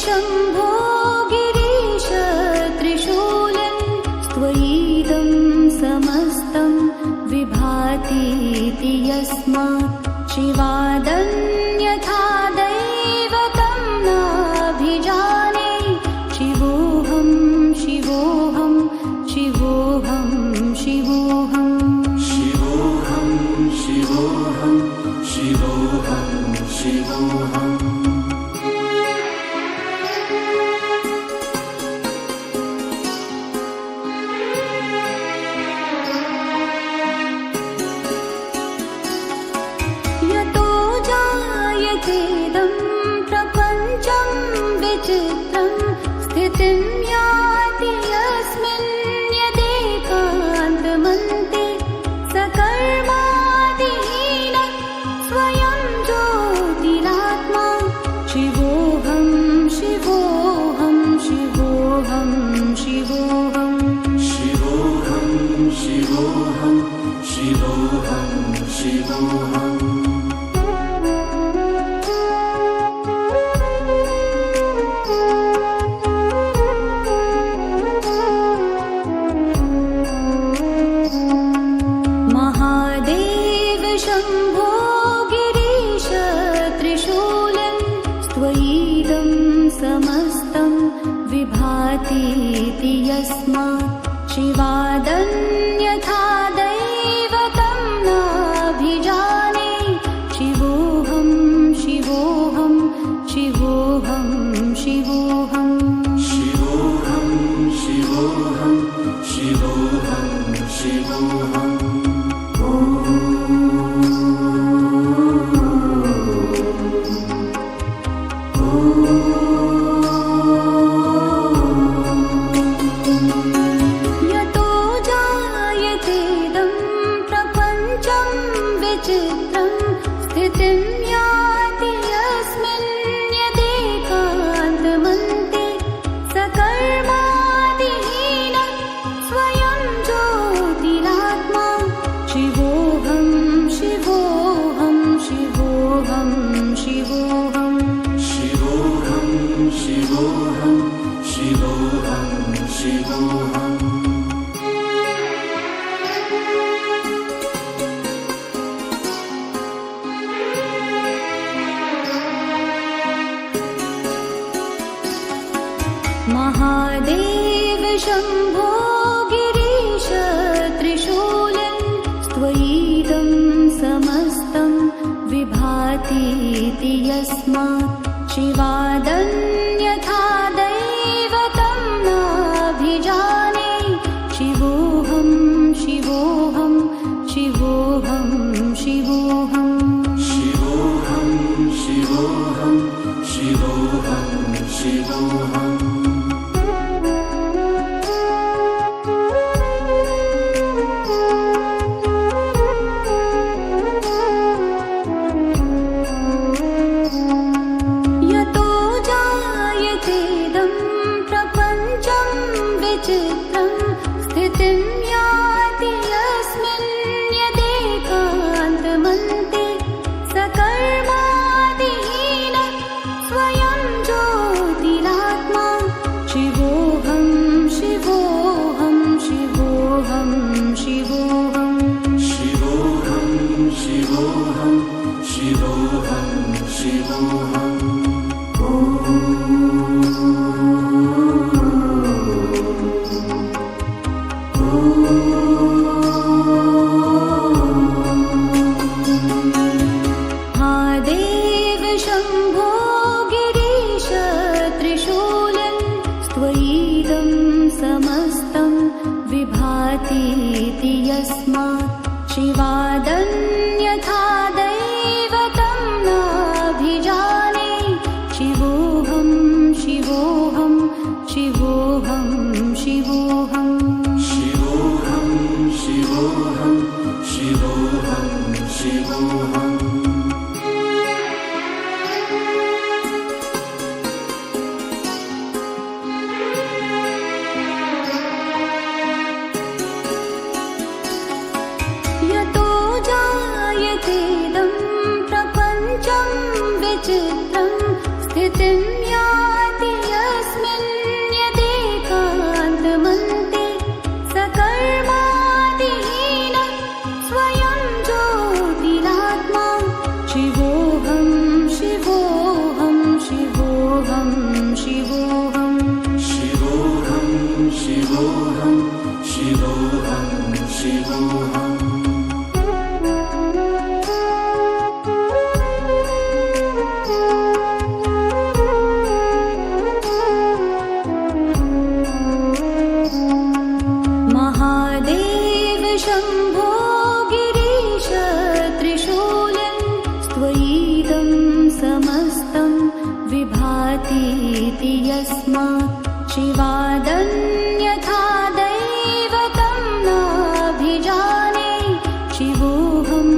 शम्भो गिरीश त्रिशूलन् त्वयीदं समस्तं विभातीति यस्मात् शिवादन्यथा दैवतं नाभिजाने शिवोऽहं शिवोऽहं शिवोऽहं शिवोऽहं शिवोऽहं शिवोऽहं शिवोऽहं शिवोऽहम् यतो जायतेदं प्रपञ्चं विचित्रं स्थितिं याति यस्मिन् यदेकान्तमन्ते सकर्मादिहीनः स्वयं ज्योतिरात्मा शिवोऽहं शिवोऽहं शिवोऽहं शिवोऽहं शिवोऽहं शिवोऽहं शिवोऽहं शिवोऽहम् महादेव शम्भो गिरीश त्रिशूलन् त्वयीदं समस्तं विभातीति यस्मात् शिवादन्यथा दैवतं नाभिजाने शिवोऽहं शिवोऽहं शिवोऽहं शिवोऽहं शिवोऽहं शिवोऽहं शिवोऽहं शिवोऽहम् यतो जायतेदं प्रपञ्चं विचित्रं स्थितिं याति यस्मिन् यदेकान्तमन्ते सकर्मादिहीनः स्वयं ज्योतिरात्मा शिवोऽहं शिवोऽहं शिवोऽहं शिवोऽहं शिवोऽहं शिवोऽहं शिवोऽहं शिवोऽहम् महादेव शम्भो गिरीश त्रिशूलन् त्वयीदं समस्तं विभातीति यस्मात् शिवादन्यथा दैवतं नाभिजाने शिवोऽहं शिवोऽहं शिवोऽहं शिवोऽहं शिवोऽहं शिवोऽहं शिवोऽहं शिवोऽहम् यतो जायतेदं प्रपञ्चं विचित्रं स्थितिं याति यस्मिन् यदेकान्तमन्ते सकर्मादिहीनः स्वयं ज्योतिरात्मा शिवोऽहं शिवोऽहं शिवोऽहं शिवोऽहं शिवोऽहं शिवोऽहं शिवोऽहं शिवोऽहम् महादेव शम्भो गिरीश त्रिशूलन् त्वयीदं समस्तं विभातीति यस्मात् शिवादन्यथा दैवतं नाभिजाने शिवोऽहं शिवोऽहं शिवोऽहं शिवोऽहं शिवोऽहं शिवोऽहं शिवोऽहं शिवोऽहम् यतो जायतेदं प्रपञ्चं विचित्रं स्थितिं याति शिवोऽहं शिवोऽहं शिवोऽहं शिवोऽहं शिवोऽहम् महादेव शम्भो गिरीश त्रिशूलन् त्वयिदं समस्तं विभातीति यस्मात् शिवादन्यथा दैवतं नाभिजाने शिवोऽहं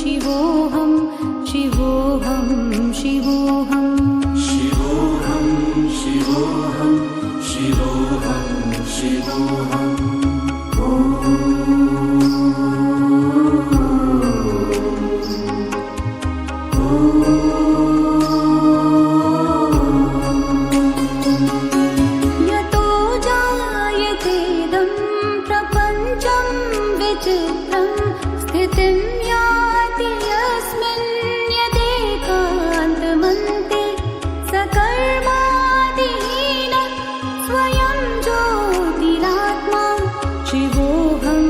शिवोऽहं शिवोऽहं शिवोऽहं शिवोऽहं शिवोऽहं शिवोऽहं शिवोऽहम् यतो जायतेदं प्रपञ्चं विचित्रं स्थितिं याति यस्मिन् यदेकान्तमन्ते सकर्मादिहीन स्वयं ज्योतिरात्मा शिवोऽहं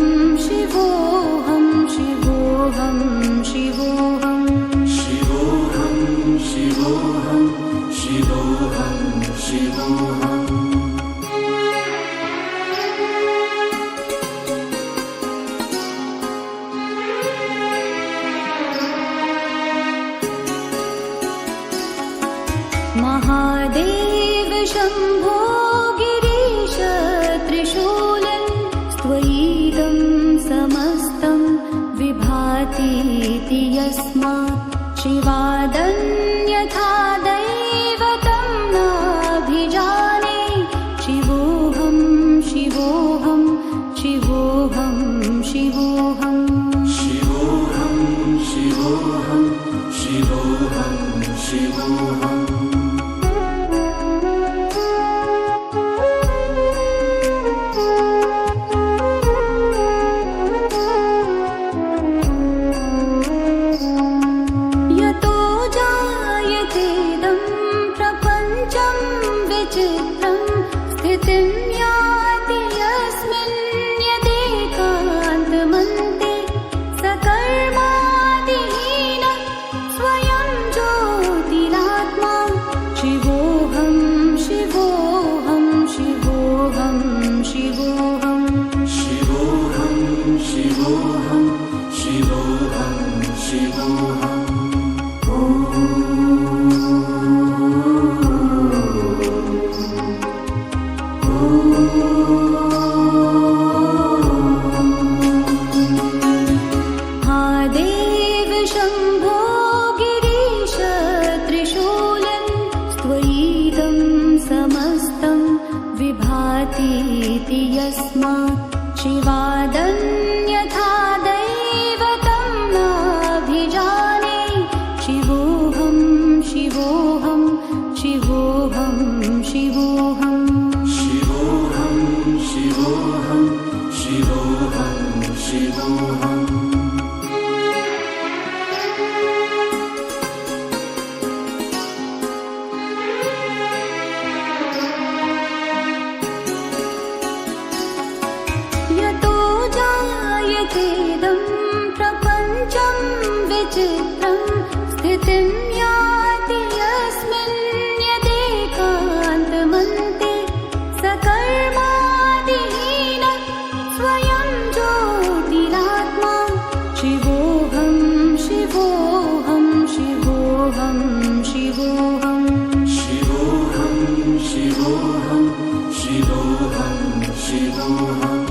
शिवोऽहं शिवोऽहं शिवोऽहं शिवोऽहं शिवोऽहं शिवोऽहं शिवोऽहम् महादेव शम्भो गिरीश त्रिशूलन् त्वयिदं समस्तं विभातीति यस्मात् शिवादन्यथा दैवतं नाभिजाने शिवोऽहं शिवोऽहं शिवोऽहं शिवोऽहं शिवोऽहं शिवोऽहं शिवोऽहं शिवोऽहम् यतो जायतेदं प्रपञ्चं विचित्रं स्थितिं याति यस्मिन् यदेकान्तमन्ते सकर्मादिहीन स्वयं ज्योतिरात्मा शिवोऽहं शिवोऽहं शिवोऽहं शिवोऽहं शिवोऽहं शिवोऽहं शिवोऽहं शिवोऽहम् महादेव शम्भो गिरीश त्रिशूलन् त्वयिदं समस्तं विभातीति यस्मात् शिवादन्यथा दैवतं नाभिजाने शिवोऽहं शिवोऽहं शिवोऽहं शिवोऽहं शिवोऽहं शिवोऽहं शिवोऽहं शिवोऽहम् यतो जायतेदं प्रपञ्चं विचित्रं स्थितिं याति यस्मिन् यदेकान्तमन्ते सकर्मादिहीन स्वयं ज्योतिरात्मा शिवोऽहं शिवोऽहं शिवोऽहं शिवोऽहं शिवोऽहं शिवोऽहं शिवोऽहं शिवोऽहम्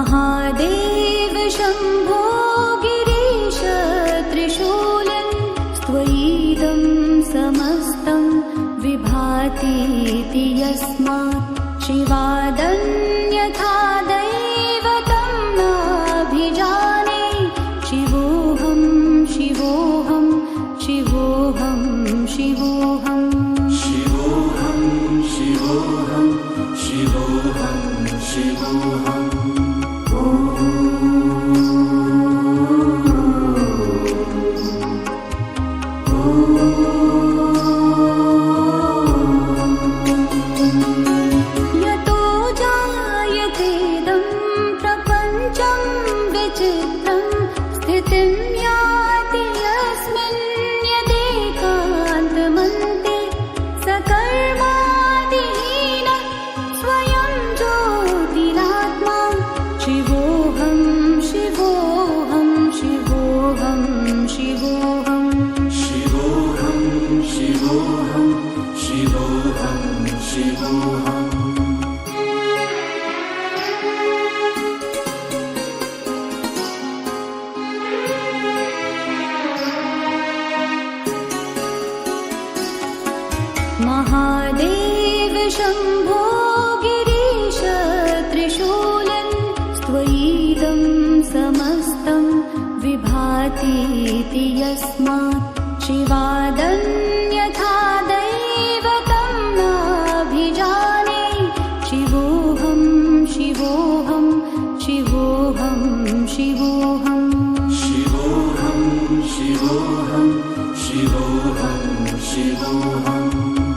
महादेव शम्भो गिरीश त्रिशूलन् त्वयिदं समस्तं विभातीति यस्मात् शिवादन्यथा दैवतं नाभिजाने शिवोऽहं शिवोऽहं शिवोऽहं शिवोऽहं शिवोऽहं शिवोऽहं शिवोऽहं शिवोऽहम् यतो जायतेदं प्रपञ्चं विचित्रं स्थितिं याति यस्मिन् यदेकान्तमन्ते सकर्मादिहीनः स्वयं ज्योतिरात्मा शिवोऽहं शिवोऽहं शिवोऽहं शिवोऽहम् शिवोऽहं शिवोऽहं शिवोऽहं शिवोऽहम् महादेव शम्भो गिरीश त्रिशूलन् त्वयिदं समस्तं विभातीति यस्मात् शिवादन्यथा दैवतं नाभिजाने शिवोऽहं शिवोऽहं शिवोऽहं शिवोऽहम् शिवोऽहं शिवोऽहं शिवोऽहं शिवोऽहम्